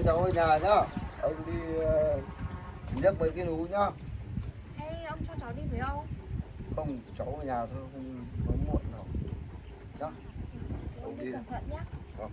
cháu ở nhà nhá. Ông đi nhấc mấy cái nú nhá. Hay ông cho cháu đi với ông? Không, cháu ở nhà thôi, không có muộn đâu. Nhá. Ông đi cẩn thận nhé. Vâng.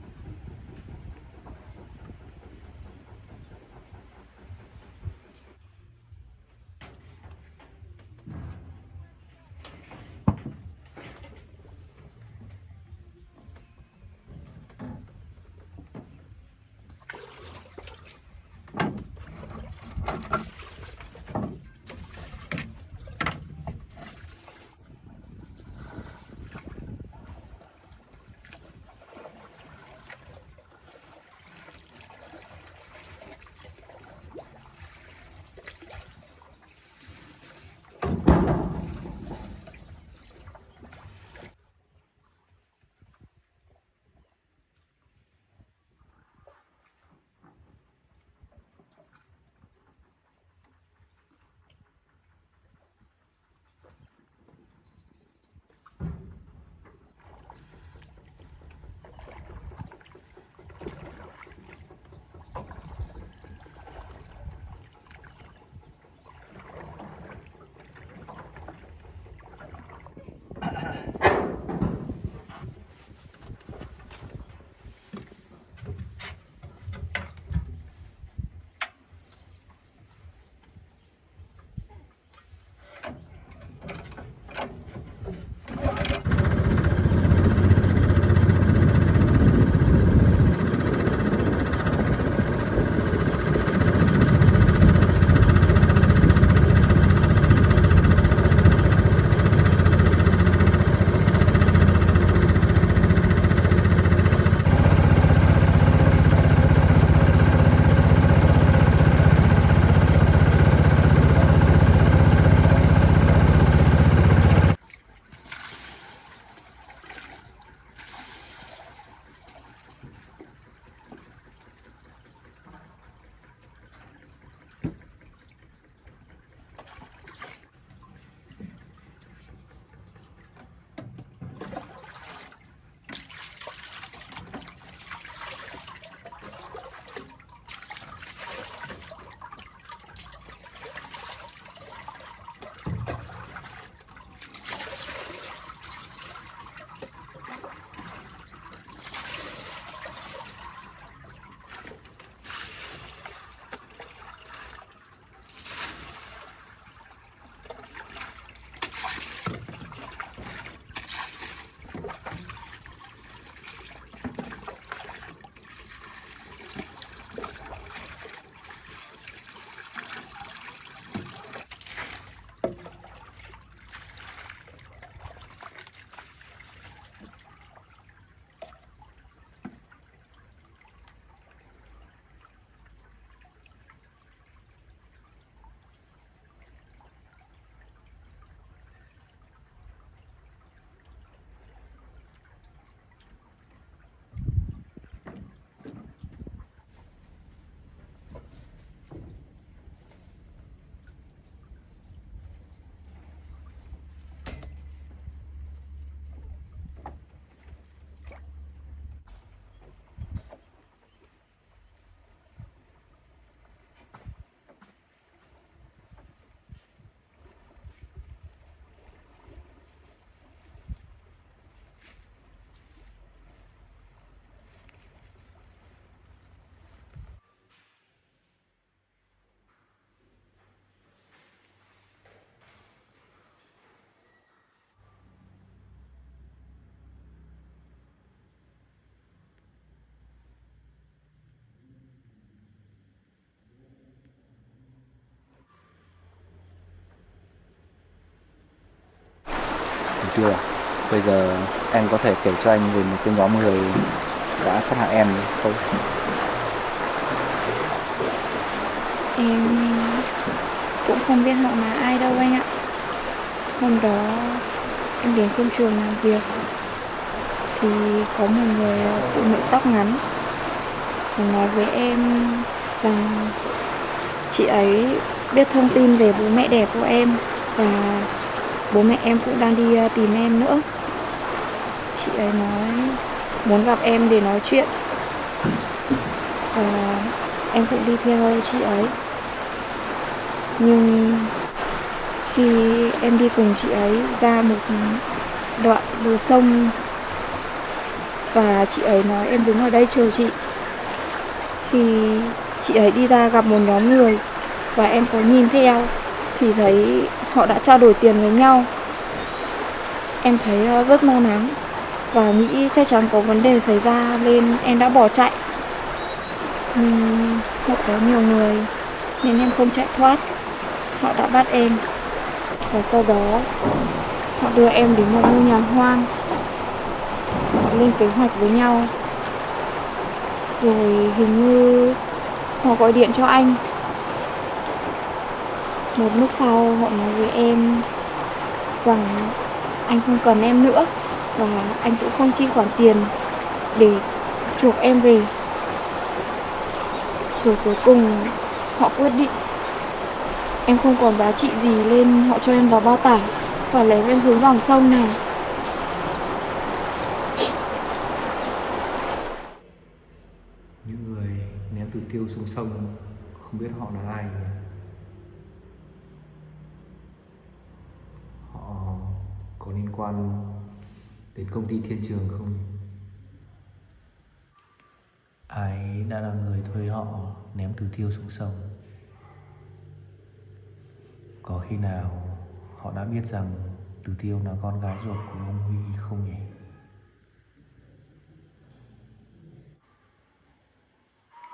Chưa. Bây giờ em có thể kể cho anh về một cái nhóm người đã sát hại em không? Em cũng không biết họ là ai đâu anh ạ. Hôm đó em đến công trường làm việc thì có một người phụ nữ tóc ngắn nói với em rằng chị ấy biết thông tin về bố mẹ đẻ của em và bố mẹ em cũng đang đi tìm em nữa. Chị ấy nói muốn gặp em để nói chuyện. Và em cũng đi theo chị ấy. Nhưng khi em đi cùng chị ấy ra một đoạn bờ sông và chị ấy nói em đứng ở đây chờ chị. Khi chị ấy đi ra gặp một nhóm người và em có nhìn theo thì thấy họ đã trao đổi tiền với nhau. Em thấy rất lo lắng và nghĩ chắc chắn có vấn đề xảy ra nên em đã bỏ chạy. Nhưng họ có nhiều người nên em không chạy thoát. Họ đã bắt em và sau đó họ đưa em đến một ngôi nhà hoang. Họ lên kế hoạch với nhau. Rồi hình như họ gọi điện cho anh. Một lúc sau họ nói với em rằng anh không cần em nữa và anh cũng không chi khoản tiền để chuộc em về. Rồi cuối cùng họ quyết định em không còn giá trị gì nên họ cho em vào bao tải và lấy em xuống dòng sông này. Những người ném Từ Tiêu xuống sông không biết họ là ai nhỉ? Họ có liên quan đến công ty Thiên Trường không? Ai đã là người thuê họ ném Từ Tiêu xuống sông? Có khi nào họ đã biết rằng Từ Tiêu là con gái ruột của ông Huy không nhỉ?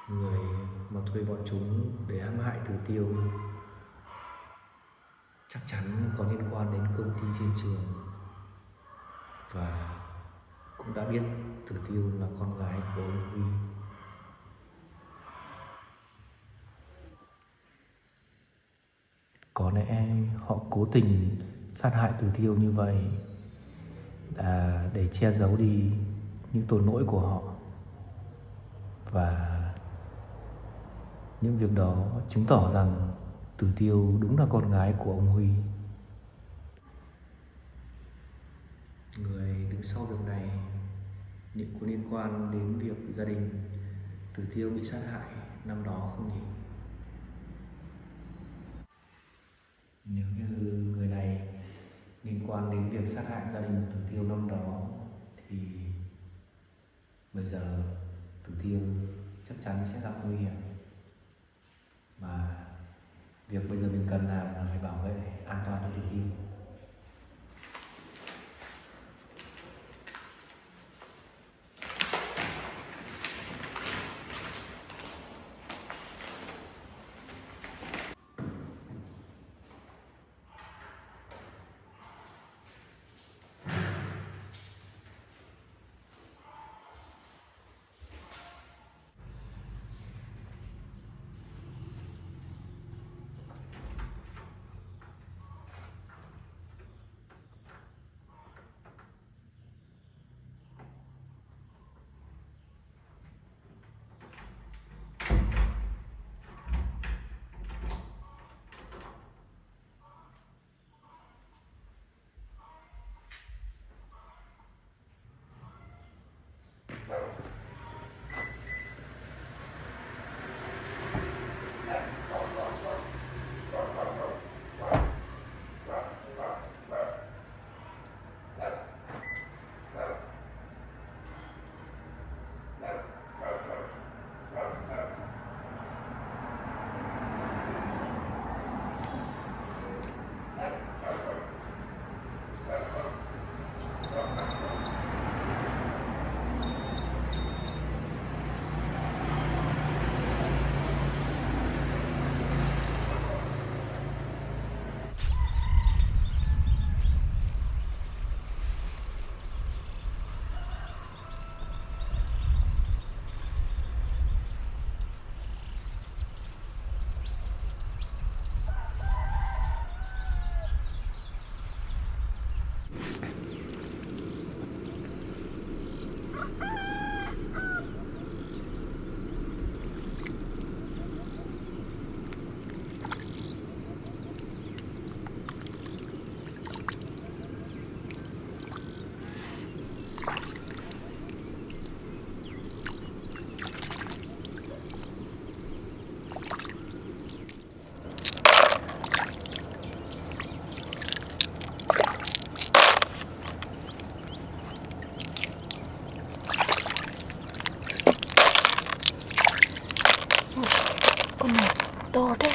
Người mà thuê bọn chúng để hãm hại Từ Tiêu chắc chắn có liên quan đến công ty Thiên Trường và cũng đã biết Từ Tiêu là con gái của ông Huy. Có lẽ họ cố tình sát hại Từ Tiêu như vậy là để che giấu đi những tội lỗi của họ, và những việc đó chứng tỏ rằng Từ Tiêu đúng là con gái của ông Huy. Người đứng sau việc này liệu có liên quan đến việc gia đình Từ Tiêu bị sát hại năm đó không nhỉ? Nếu như người này liên quan đến việc sát hại gia đình Từ Tiêu năm đó thì bây giờ Từ Tiêu chắc chắn sẽ gặp nguy hiểm. Mà việc bây giờ mình cần làm là phải bảo vệ an toàn cho Từ Tiêu. Con này to đấy.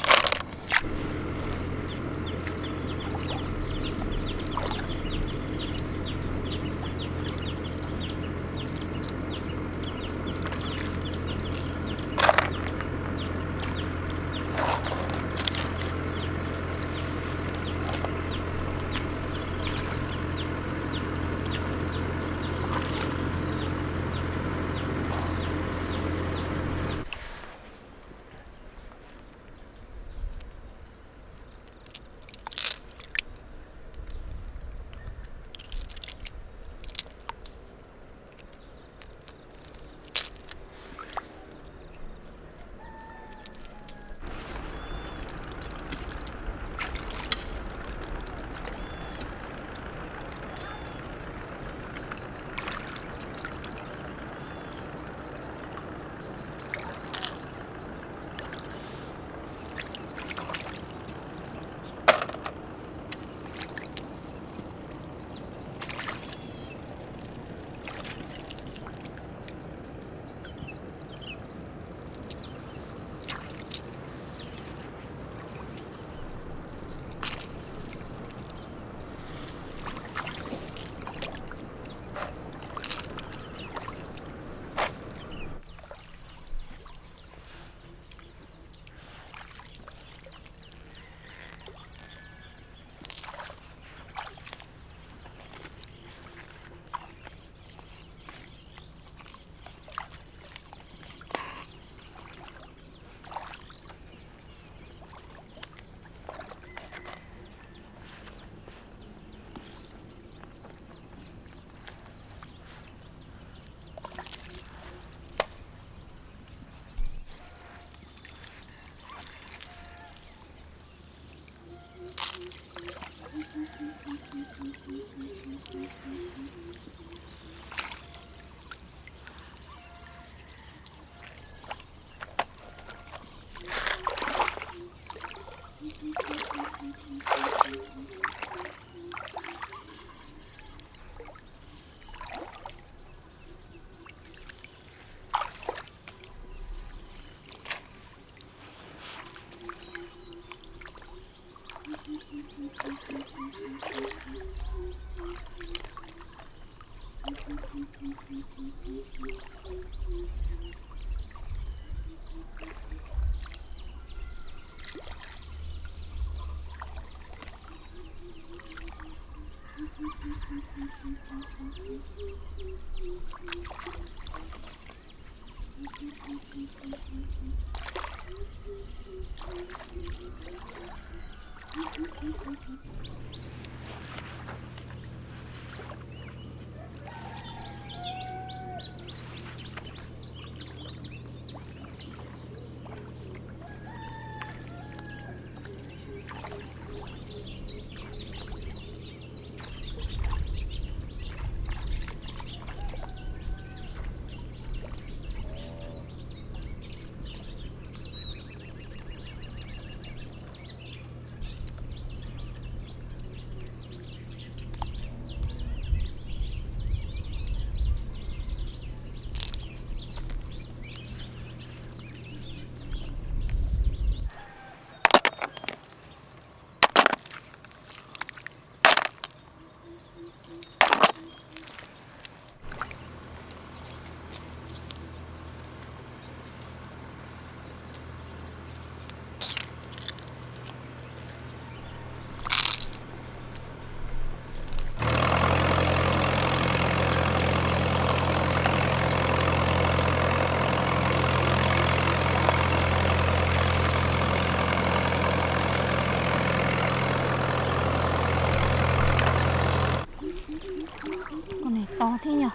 Con này to thế nhỉ?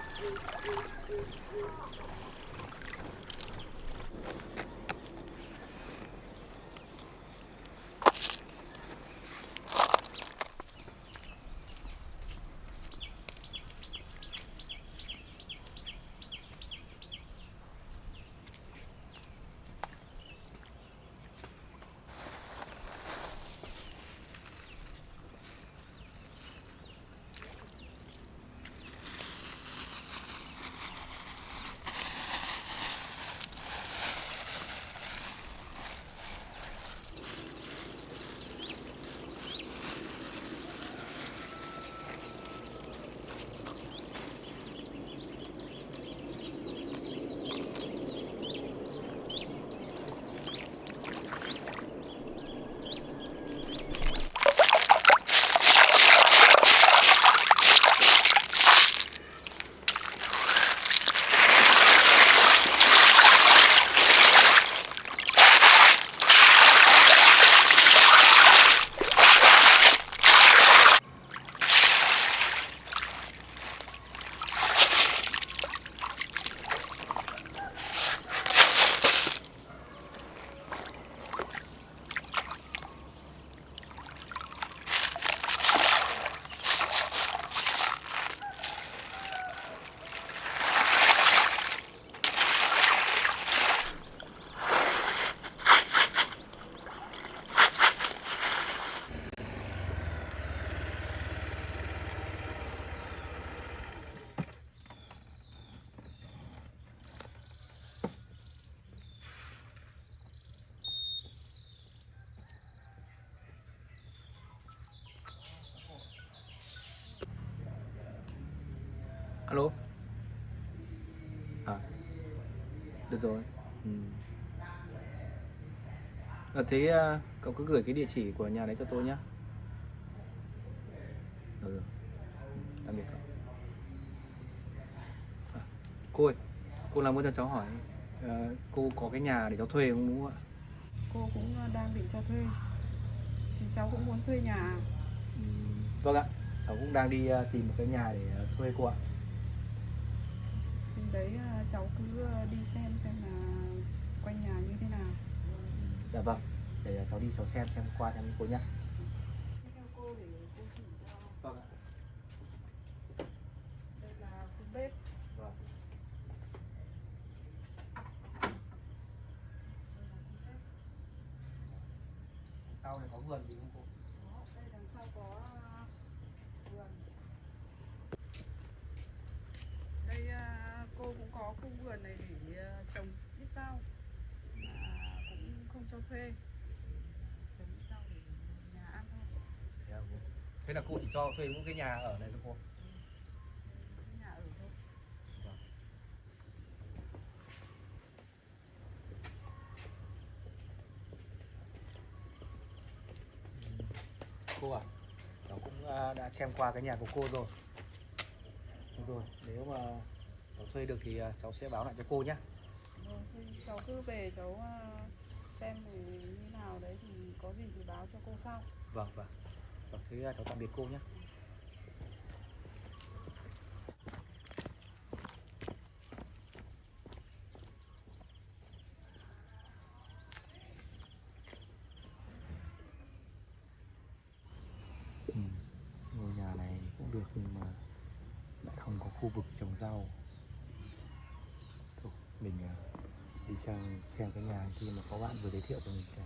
Alo. À, được rồi. Thế cậu cứ gửi cái địa chỉ của nhà đấy cho tôi nhé. Được. Tạm biệt cậu. Cô ơi, cô làm ơn cho cháu hỏi, cô có cái nhà để cháu thuê không, đúng không ạ? Cô cũng đang định cho thuê, thì cháu cũng muốn thuê nhà. Vâng ạ, cháu cũng đang đi tìm một cái nhà để thuê cô ạ. Thì đấy cháu cứ đi xem là quanh nhà như thế nào. Dạ vâng, để cháu đi cháu xem qua xem cô nhé. Theo cô để cô chỉ cho. Vâng ạ. Đây là khu bếp. Vâng. Sau này có vườn gì không cô? Đó, đây đằng sau có vườn. Đây cô cũng có khu vườn này để trồng ít rau mà cũng không cho thuê, trồng ít rau để nhà ăn thôi. Thế là cô chỉ cho thuê những cái nhà ở này thôi cô? Cái nhà ở thôi. Cô à, cháu cũng đã xem qua cái nhà của cô rồi. Được rồi, nếu mà cháu thuê được thì cháu sẽ báo lại cho cô nhé. Rồi, thì cháu cứ về cháu xem thì như nào đấy, thì có gì thì báo cho cô sau. Vâng, vâng. Vâng, thế cháu tạm biệt cô nhé. Ngôi nhà này cũng được nhưng mà lại không có khu vực trồng rau. Thôi, mình đi sang xem cái nhà kia mà có bạn vừa giới thiệu cho mình xem.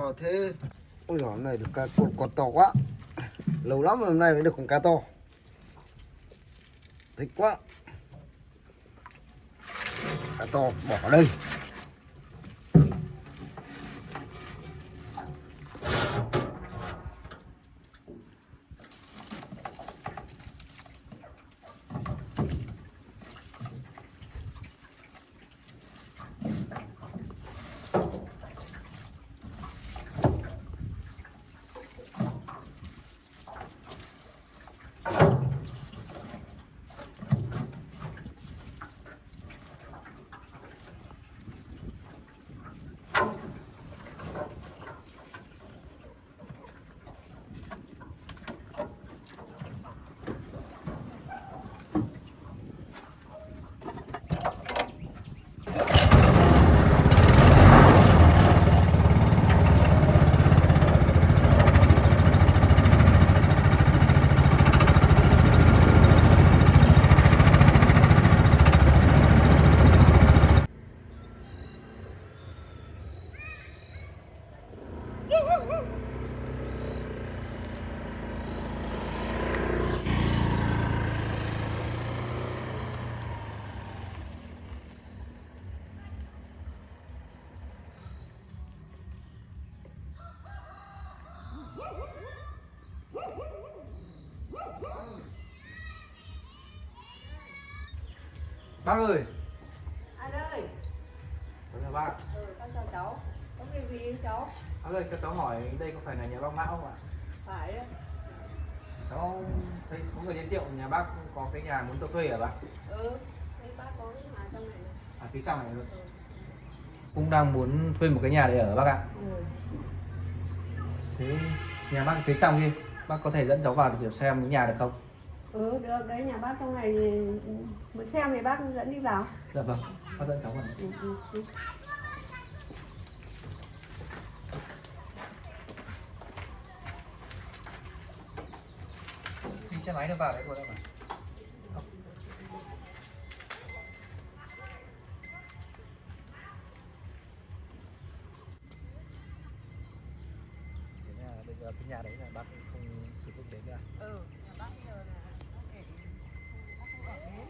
to thế. Ôi giời, hôm nay được con to quá. Lâu lắm rồi hôm nay mới được con cá to. Thích quá. Cá to bỏ vào đây. Bác ơi. Ai đây? Chào bác. Con chào cháu. Có việc gì cháu? Bác ơi, cho cháu hỏi đây có phải là nhà bác Mão không ạ? Phải đấy. Cháu thấy có người giới thiệu nhà bác có cái nhà muốn cho thuê hả bác? Thấy bác có cái nhà trong này. À, phía trong này luôn. Cũng đang muốn thuê một cái nhà để ở bác ạ. Thế nhà bác phía trong đi, bác có thể dẫn cháu vào để xem cái nhà được không? Được đấy, nhà bác trong này thì muốn xem thì bác dẫn đi vào. Dạ vâng, bác dẫn cháu vào. Đi xe máy nó vào đấy cô đâu mà. Bây giờ cái nhà đấy là bác không sử dụng đến nữa. Nhà bác giờ là bác để bác không ở thế.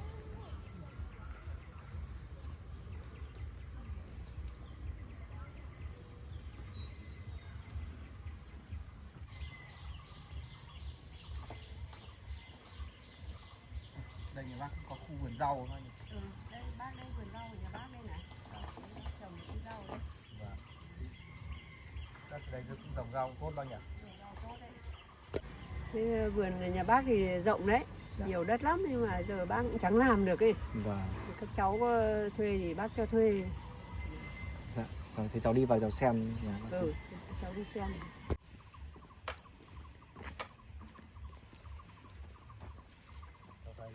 Đây nhà bác có khu vườn rau thôi. Đây bác đây vườn rau của nhà bác đây này. Trồng cái rau đấy. Vâng. Đất đây cũng trồng rau tốt bao nhỉ? Thế vườn nhà bác thì rộng đấy, nhiều đất lắm nhưng mà giờ bác cũng chẳng làm được ấy. Vâng. Các cháu có thuê thì bác cho thuê. Dạ. Vâng, thế cháu đi vào cháu xem nhà bác. Cháu đi xem. Cháu thấy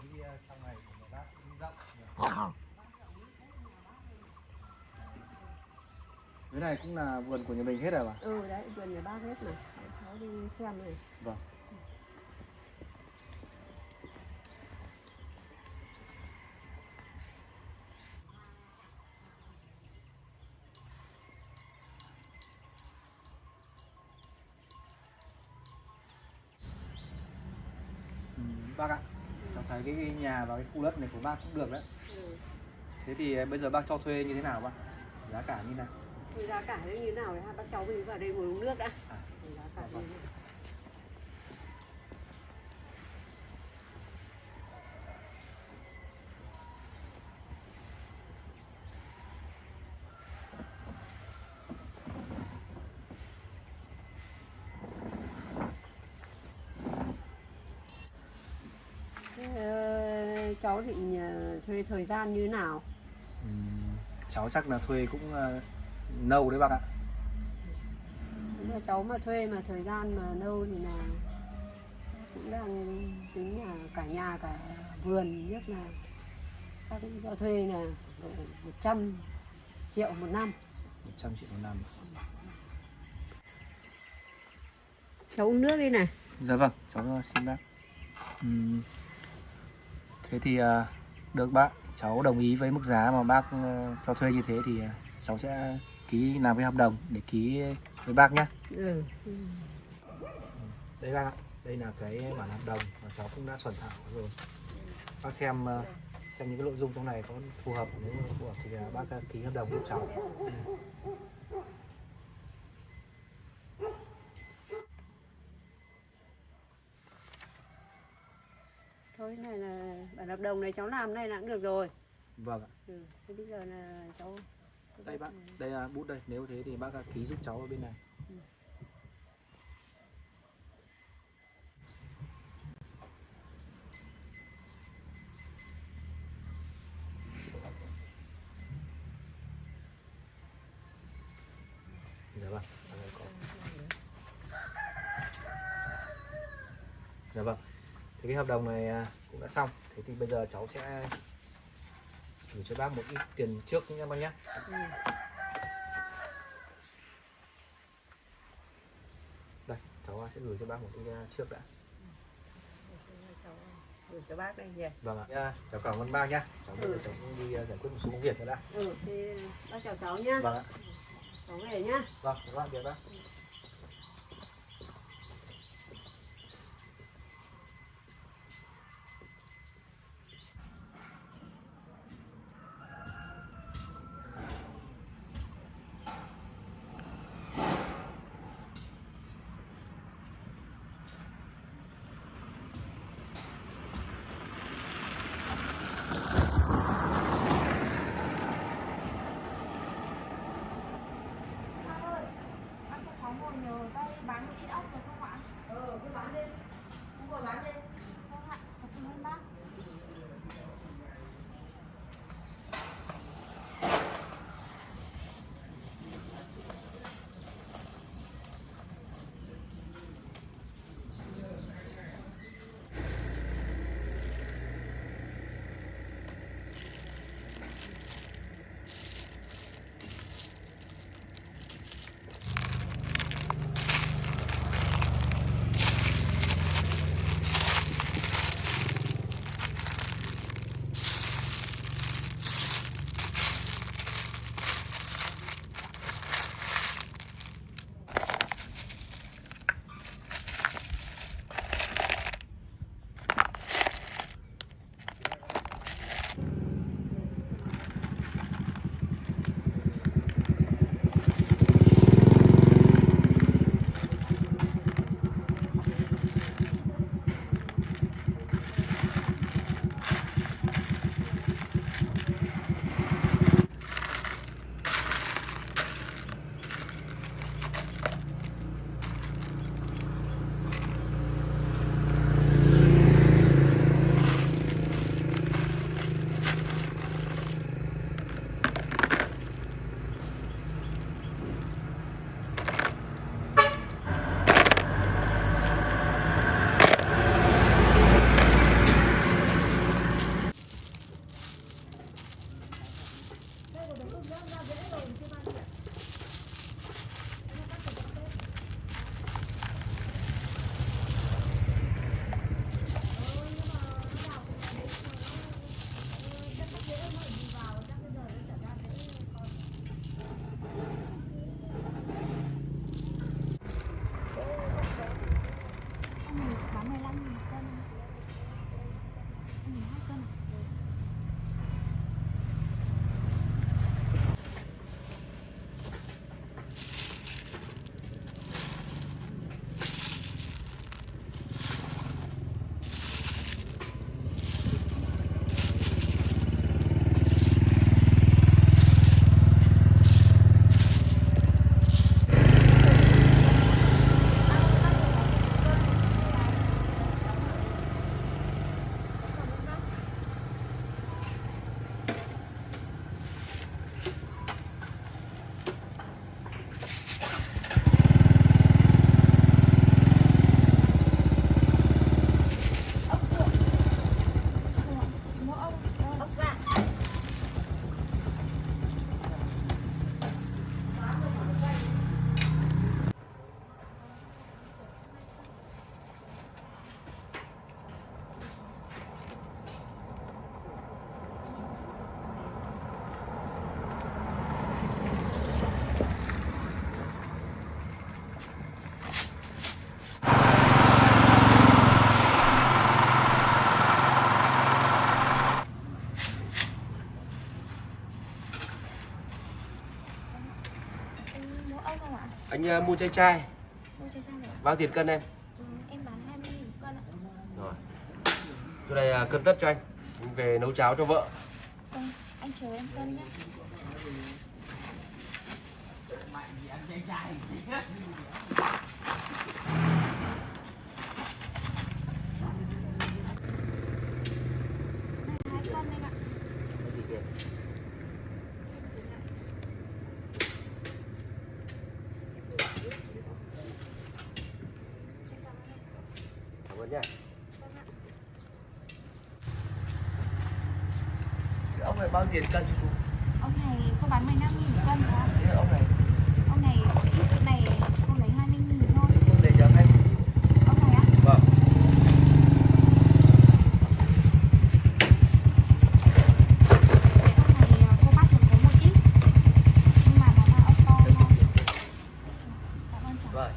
trong này của nhà bác cũng rộng. Cái này cũng là vườn của nhà mình hết rồi mà. Đấy, vườn nhà bác hết này. Cháu đi xem này. Vâng. Bác ạ, cháu thấy cái nhà và cái khu đất này của bác cũng được đấy. Thế thì bây giờ bác cho thuê như thế nào bác? Giá cả như nào? Thì giá cả như thế nào đấy, bác cháu mình vào đây ngồi uống nước đã. Giá cả như thế nào? Cháu định thuê thời gian như thế nào? Cháu chắc là thuê cũng lâu đấy bác ạ. Nếu mà cháu mà thuê mà thời gian mà lâu thì là cũng đang tính là cả nhà cả vườn, nhất là bác cũng cho thuê là 100 triệu một năm. 100 triệu một năm. Cháu uống nước đi này. Dạ vâng, cháu xin bác. Thế thì được bác, cháu đồng ý với mức giá mà bác cho thuê như thế thì cháu sẽ ký làm cái hợp đồng để ký với bác nhá. Ừ. Đây bác ạ, đây là cái bản hợp đồng mà cháu cũng đã soạn thảo rồi. Bác xem những cái nội dung trong này có phù hợp, nếu mà phù hợp thì bác ký hợp đồng giúp cháu. Thôi này là bản hợp đồng này cháu làm này là cũng được rồi. Vâng ạ. Ừ. Thế bây giờ là cháu Đây bác, đây là bút đây, nếu thế thì bác ký giúp cháu ở bên này. Dạ vâng. Dạ vâng. Thì cái hợp đồng này cũng đã xong. Thế thì bây giờ cháu sẽ gửi cho bác một ít tiền trước nha bác nhé. Ừ. Đây, cháu sẽ gửi cho bác một ít trước đã. Gửi cho bác đây nhỉ. Vâng ạ. Cháu cảm ơn bác nhé. Cháu bây giờ cháu cũng đi giải quyết một số công việc nữa đã. Ừ, thì bác chào cháu nhá. Vâng ạ. Cháu về nhá. Vâng, tạm biệt bác. Anh mua chai chai. Mua cho sao được? Bao tiền cân em? Em bán 20.000 một cân ạ. Rồi. Chỗ này cân tất cho anh. Anh về nấu cháo cho vợ. Vâng, anh chờ em cân nhé. Đây 2 cân anh ạ. Cảm ơn nhá. Cái ốc này bao tiền cân chị? Ông này cô bán 15.000 một cân hả? Thế ốc này Ông này ít cái này cô lấy 20.000 thôi. không để cho anh. Ông này á? Vâng. Cái ông này cô bắt được có một ít. Nhưng mà nó là ốc to thôi. Cảm ơn cháu. Vâng.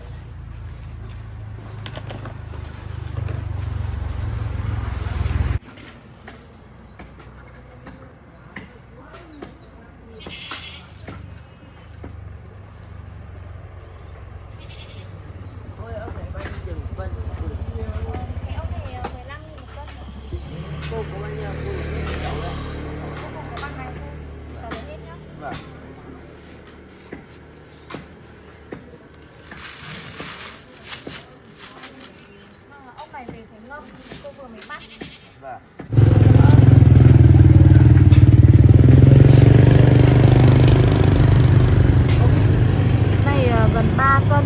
Cái ốc này 15.000 một cân. Cô có bao nhiêu? Cô có bằng này thôi. Cháu lấy hết nhá. Vâng. Ốc này về phải ngâm. Cô vừa mới bắt. Vâng. Này gần 3 cân.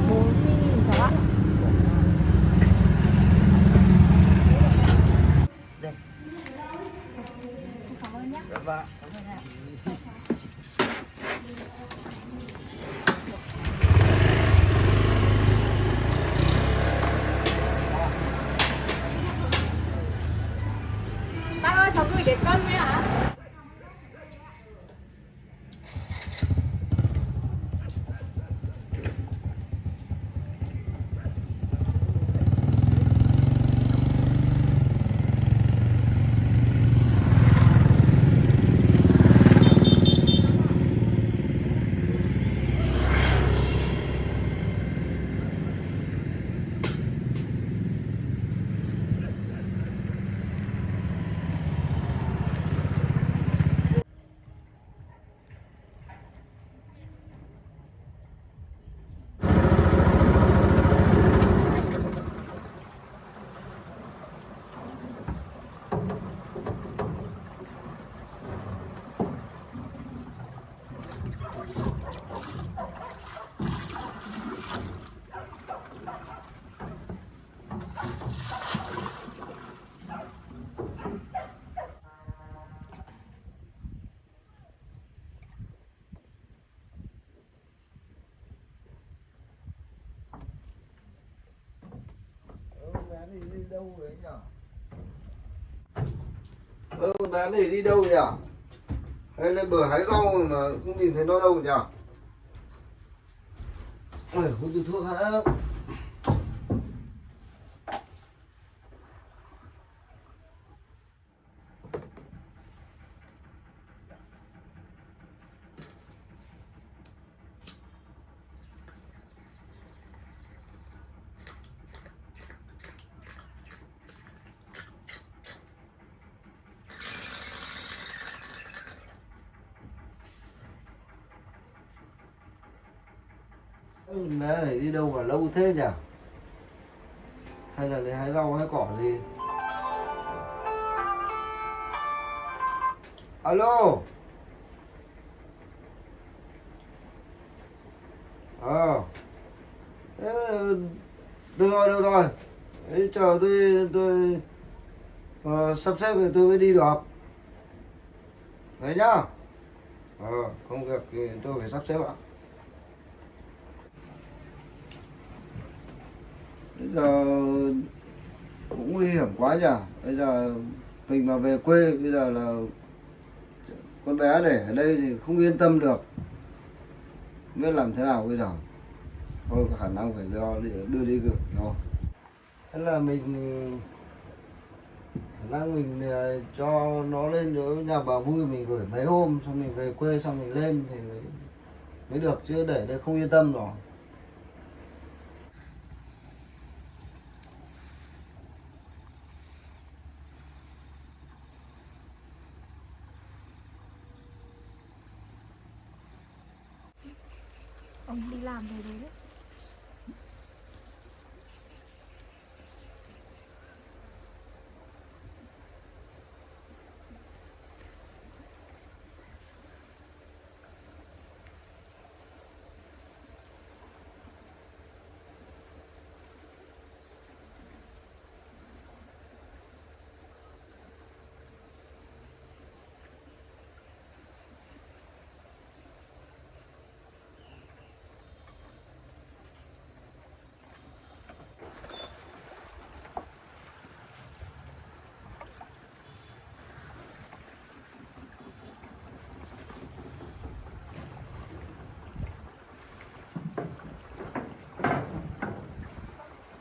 40.000 cháu ạ. Đây. Cảm ơn nhé. Dạ vâng. Bác ơi, cháu gửi cái cân ấy hả? Đi đâu vậy nhỉ? Con bé này đi đâu nhỉ? Hay lên bờ hái rau mà không nhìn thấy nó đâu nhỉ? Ôi, hút từ thuốc hả? Con bé này đi đâu mà lâu thế nhỉ? Hay là lấy hái rau hái cỏ gì? Alo. Được rồi, được rồi. Đấy, chờ tôi sắp xếp thì tôi mới đi được. Đấy nhá. Công việc thì tôi phải sắp xếp ạ. Bây giờ cũng nguy hiểm quá nhỉ. Bây giờ mình mà về quê, bây giờ là con bé để ở đây thì không yên tâm được. Không biết làm thế nào bây giờ. Thôi có khả năng phải đưa đi gửi thôi. Thế là mình khả năng mình cho nó lên chỗ nhà bà Vui, mình gửi mấy hôm xong mình về quê xong mình lên thì mới được, chứ để đây không yên tâm rồi. Ông đi làm về rồi đấy.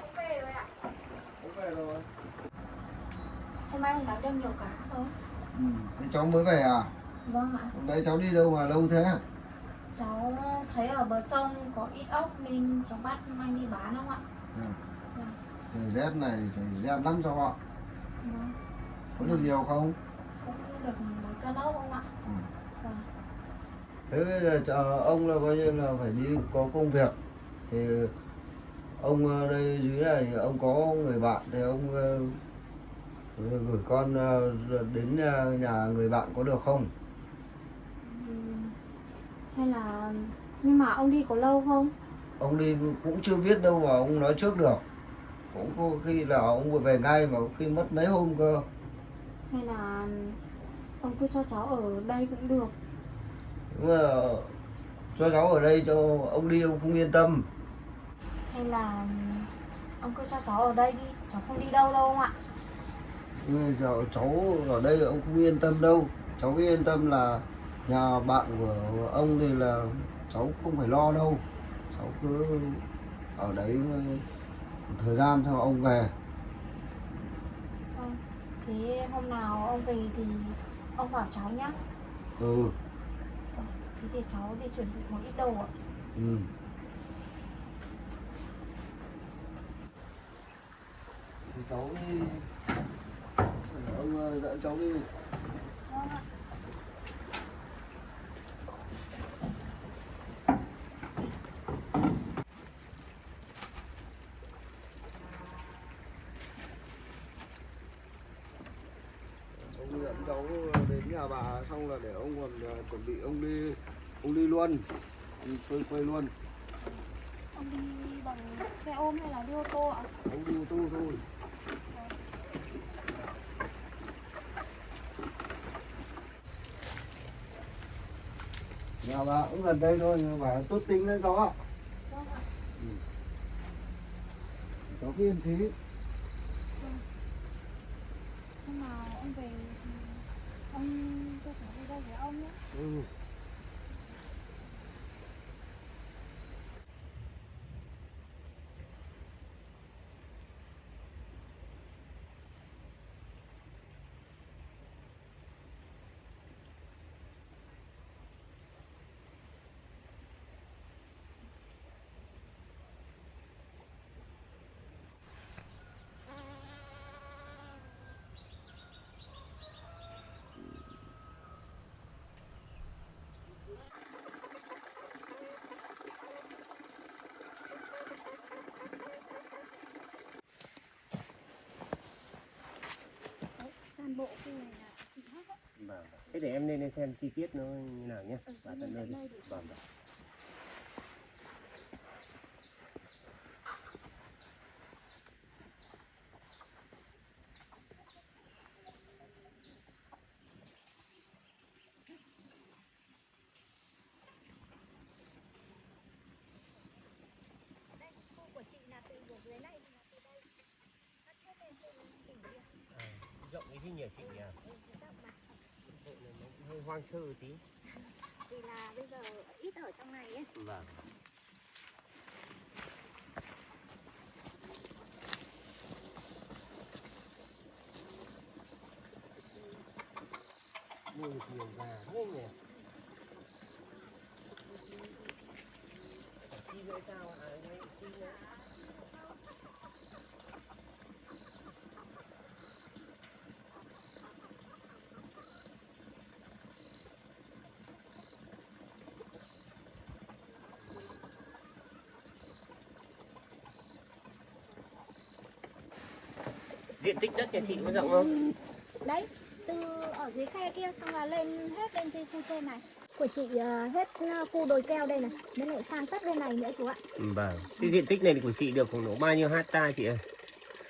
Ông về rồi ạ? Không về rồi. Hôm nay ông đánh được nhiều cá không? Thế cháu mới về à? Vâng ạ. Hôm nay cháu đi đâu mà lâu thế? Cháu thấy ở bờ sông có ít ốc nên cháu bắt mang đi bán không ạ? Vâng. Trời rét này, trời rét lắm cháu ạ. Vâng. Có được nhiều không? Cũng được mấy cân ốc không ạ? Vâng. Thế bây giờ ông là coi như là phải đi có công việc. Thì ông đây dưới này ông có người bạn thì ông gửi con đến nhà người bạn có được không? Hay là... Nhưng mà ông đi có lâu không? Ông đi cũng chưa biết đâu mà ông nói trước được. Cũng có khi là ông vừa về ngay mà có khi mất mấy hôm cơ. Hay là ông cứ cho cháu ở đây cũng được. Nhưng mà cho cháu ở đây cho ông đi ông không yên tâm. Hay là ông cứ cho cháu ở đây đi, cháu không đi đâu đâu ông ạ. Nhưng mà cháu ở đây ông không yên tâm đâu. Cháu cứ yên tâm là nhà bạn của ông thì là cháu không phải lo đâu. Cháu cứ ở đấy thời gian cho ông về. Vâng. Thế hôm nào ông về thì ông bảo cháu nhé. Ừ. Thế thì cháu đi chuẩn bị một ít đồ ạ. Ừ. Thì cháu đi, ông dẫn cháu đi. Vâng ạ. Ông dẫn cháu đến nhà bà xong là để ông còn chuẩn bị ông đi luôn, ông quay luôn. Ông đi bằng xe ôm hay là đi ô tô ạ? Ông đi ô tô thôi. Nhà bà cũng gần đây thôi nhưng mà tốt tính đấy cháu ạ. Vâng ạ. Cháu cứ yên trí. Hôm nào ông về thì ông cho cháu đi đâu với ông nhé. Ừ. Toàn bộ khu này là thịt hết á. Vâng. Thế để em lên xem chi tiết nó như nào nhé. Và tận nơi đi. Vâng. Đây, khu của chị là từ dưới này thì là từ đây. Cắt hết lên trên đỉnh kia. Rộng cái gì nhỉ chị nhỉ? Rộng mà. Hộ này nó cũng hơi hoang sơ tí. Vì là bây giờ ít ở trong này ấy. Vâng. Nuôi được nhiều gà thế nhỉ? Diện tích đất nhà chị có rộng không? Đấy, từ ở dưới khe kia xong là lên hết lên trên khu trên này. Của chị hết khu đồi keo đây này, mới lại sang tất bên này nữa chú ạ. Vâng. Cái diện tích này thì của chị được khoảng độ bao nhiêu hecta chị ơi?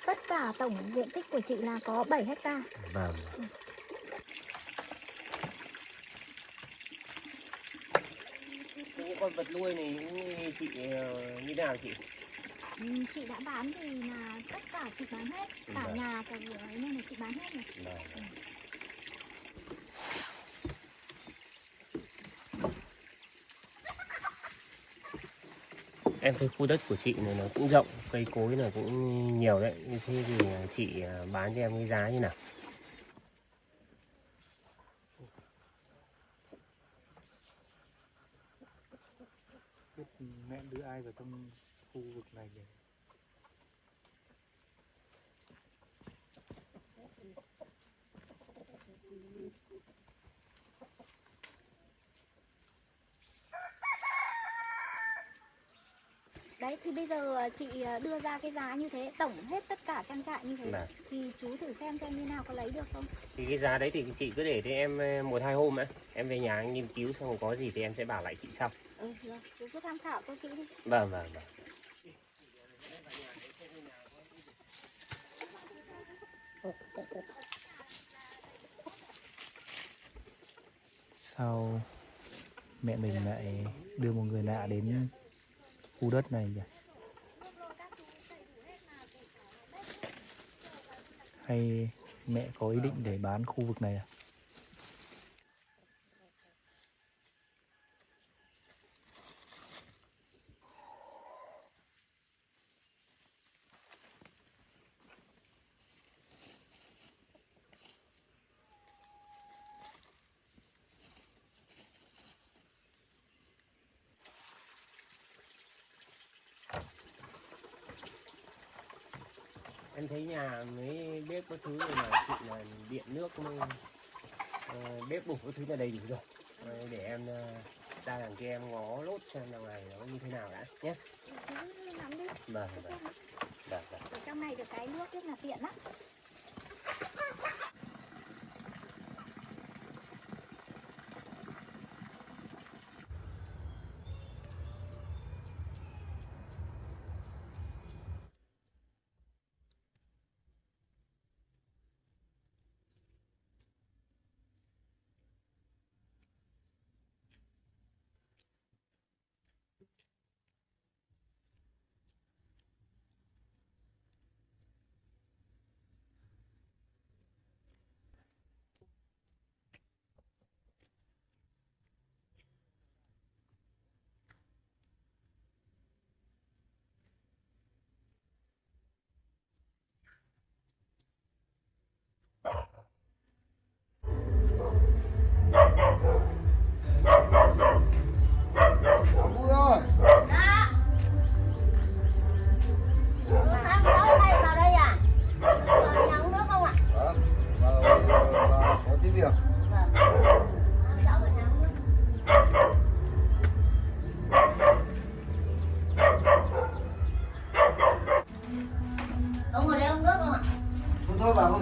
Tất cả tổng diện tích của chị là có 7 hecta. Vâng. Những con vật nuôi này chị như nào chị? Chị đã bán thì là tất cả chị bán hết, cả nhà cả vừa ấy nên là chị bán hết này. Em thấy khu đất của chị này nó cũng rộng, cây cối này cũng nhiều đấy. Như thế thì chị bán cho em cái giá như nào? Mẹ đưa ai vào trong khu vực này nhỉ? Đấy thì bây giờ chị đưa ra cái giá như thế, tổng hết tất cả trang trại như thế. Thì chú thử xem như nào có lấy được không? Thì cái giá đấy thì chị cứ để cho em 1-2 hôm ấy. Em về nhà nghiên cứu xong có gì thì em sẽ bảo lại chị sau. Được, chú cứ tham khảo cho chị đi. Vâng, vâng, vâng. Sao mẹ mình lại đưa một người lạ đến khu đất này nhỉ? Hay mẹ có ý định để bán khu vực này à? Em thấy nhà mấy bếp có thứ này là chị là điện nước bếp bụng có thứ là đầy đủ rồi. Để em ra đằng kia em ngó lốt xem đằng này nó như thế nào đã nhé. Chú nắm đi. Vâng, vâng. Vâng, vâng. Ở trong này được cái nước rất là tiện lắm. Vui ơi. Sáng cháu này vào đây à? Nhà uống nước không ạ? Có tí việc. Cháu vào nhà uống nước. Ông ở đây uống nước không ạ? Thôi bà ơi,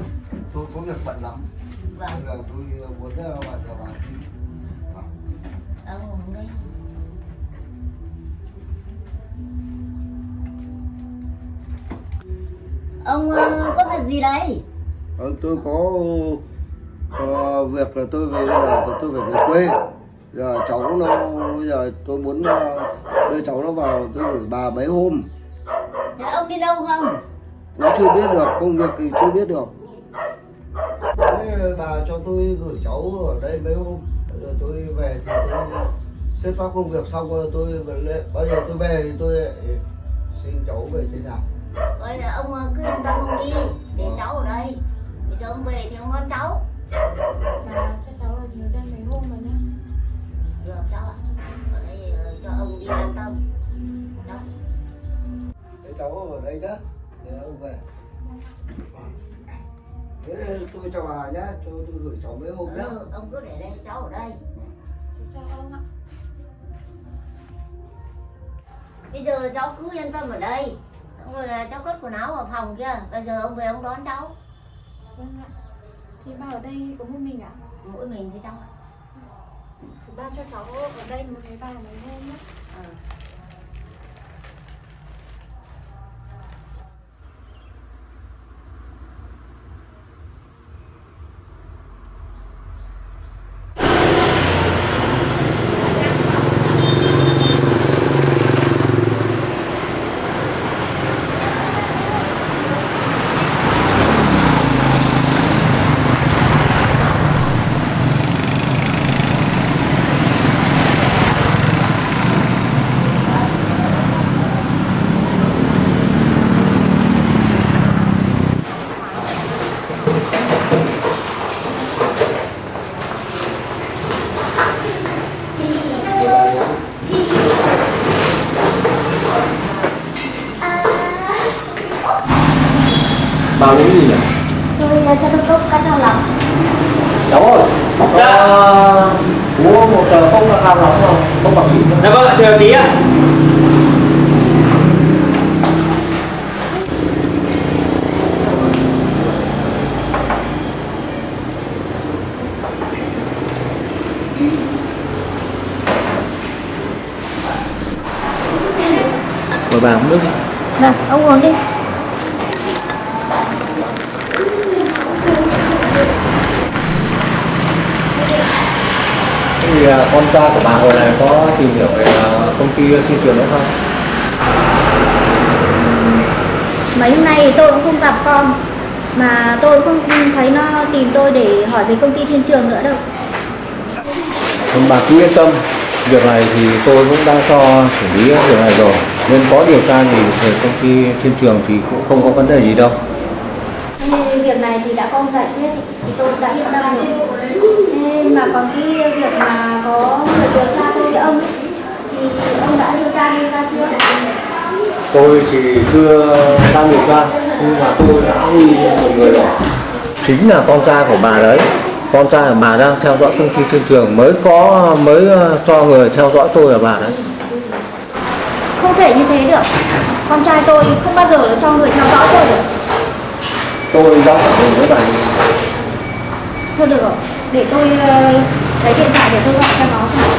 tôi có việc bận lắm. Vâng. Nên là tôi muốn bạn nhà bà đi. Ông uống đi. Ông có việc gì đấy? Tôi có việc là tôi phải về quê. Giờ cháu nó bây giờ tôi muốn đưa cháu nó vào tôi gửi bà mấy hôm. Thế ông đi đâu không? Nó chưa biết được, công việc thì chưa biết được. Thế bà cho tôi gửi cháu ở đây mấy hôm. Rồi tôi về thì tôi xếp pháp công việc xong rồi tôi bao giờ tôi về thì tôi xin cháu về trên nào. Bây giờ ông cứ yên tâm ông đi, để cháu ở đây. Bây giờ ông về thì ông đón cháu. Cho cháu ở dưới đây mấy hôm rồi nhá. Được cháu ạ. Ở đây cho ông đi an tâm. Cháu cháu ở đây nhá, để ông về. Thế tôi chào bà nhá, cho tôi gửi cháu mấy hôm nhá. Ông cứ để đây, cháu ở đây. Chào ông ạ. Bây giờ cháu cứ yên tâm ở đây. Xong rồi là cháu cất quần áo vào phòng kia. Bây giờ ông về ông đón cháu. Vâng ạ. Thì ba ở đây có một mình ạ? Mỗi mình thôi cháu. Ba cho cháu ở đây một ngày ba mấy hôm nhé. Bà uống gì nhỉ? Tôi sẽ được cốc cắt đau lòng. Cháu ơi, uống một cốc cao lắm không? Không bạc xỉn. Dạ vâng ạ, chờ tí ạ. Mời bà uống nước đi. Vâng, ông uống đi. Thì con trai của bà hồi này có tìm hiểu về công ty thiên trường nữa không? Mấy hôm nay thì tôi cũng không gặp con. Mà tôi không thấy nó tìm tôi để hỏi về công ty thiên trường nữa đâu. Bà cứ yên tâm, việc này thì tôi cũng đã cho xử lý việc này rồi, nên có điều tra gì về công ty thiên trường thì cũng không có vấn đề gì đâu. Nên việc này thì đã con giải quyết thì tôi đã yên tâm rồi. Nên mà còn cái việc mà có người điều tra tôi với ông ấy, thì ông đã điều tra chưa? Tôi thì chưa đang điều tra, nhưng mà tôi đã ghi một người rồi. Chính là con trai của bà đấy. Con trai của bà đang theo dõi công ty thiên trường mới cho người theo dõi tôi là bà đấy. Không thể như thế được. Con trai tôi không bao giờ cho người theo dõi tôi được. Tôi dám khẳng định với bà. Thôi được rồi, để tôi lấy điện thoại để tôi gọi cho nó xem.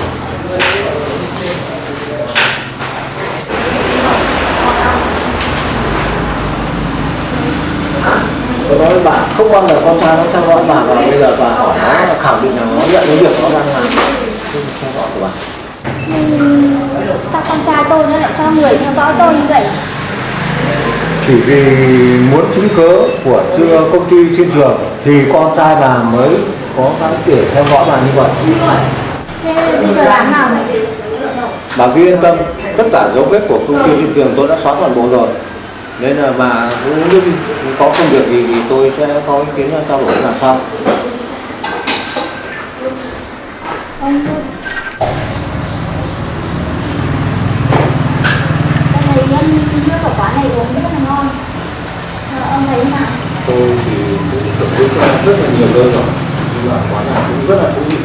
Tôi nói với bạn, không bao giờ con trai nó theo dõi bà, và bây giờ bà hỏi nó khẳng định là nó nhận cái việc nó đang làm theo dõi của bà. Sao con trai tôi nó lại cho người theo dõi tôi như vậy? Chỉ vì muốn chứng cớ của công ty thiên trường thì con trai bà mới có cái để theo dõi bà như vậy. Thế bây giờ làm nào này? Bà cứ yên tâm, tất cả dấu vết của công ty thiên trường tôi đã xóa toàn bộ rồi. Nên là bà cứ có công việc gì thì tôi sẽ có ý kiến trao đổi làm sao. Ông thấy nước ở quán này uống rất là ngon. Ông thấy thế nào? Tôi thì cũng thưởng thức rất là nhiều nơi rồi, nhưng mà quán này cũng rất là thú vị.